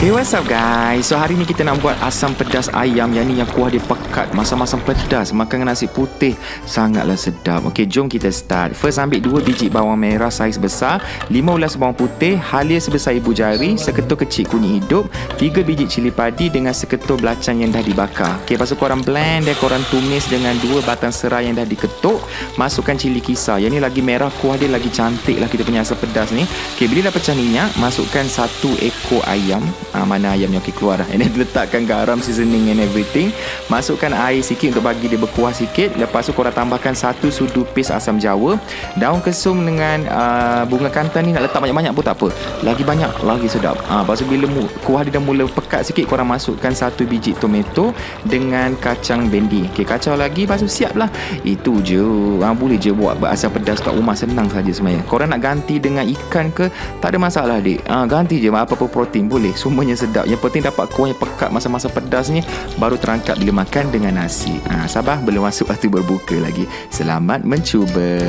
Hey, what's up guys? So hari ni kita nak buat asam pedas ayam. Yang ni yang kuah dia pekat, masam-masam pedas. Makan dengan nasi putih sangatlah sedap. Okey, jom kita start. First ambil 2 biji bawang merah saiz besar, 5 ulas bawang putih, halia sebesar ibu jari, seketul kecil kunyit hidup, 3 biji cili padi dengan seketul belacan yang dah dibakar. Okey, lepas tu korang blend dan korang tumis dengan 2 batang serai yang dah diketuk. Masukkan cili kisar. Yang ni lagi merah, kuah dia lagi cantik lah kita punya asam pedas ni. Okey, bila dah pecah minyak, masukkan 1 ekor ayam. Mana ayam yang keluar. And then letakkan garam, seasoning and everything. Masukkan air sikit untuk bagi dia berkuah sikit. Lepas tu korang tambahkan 1 sudu paste asam jawa, daun kesum dengan bunga kantan ni nak letak banyak-banyak pun tak apa. Lagi banyak lagi sedap. Lepas tu bila kuah dia dah mula pekat sikit, korang masukkan 1 biji tomato dengan kacang bendi. Okay, kacau lagi, lepas tu siap lah. Itu je. Boleh je buat asam pedas kat rumah, senang saja sebenarnya. Korang nak ganti dengan ikan ke, tak ada masalah dik. Ganti je apa-apa protein boleh. Semuanya sedap. Yang penting dapat kuah yang pekat, masa-masa pedas ni baru terangkat bila makan dengan nasi. Sabar, belum masuk waktu berbuka lagi. Selamat mencuba.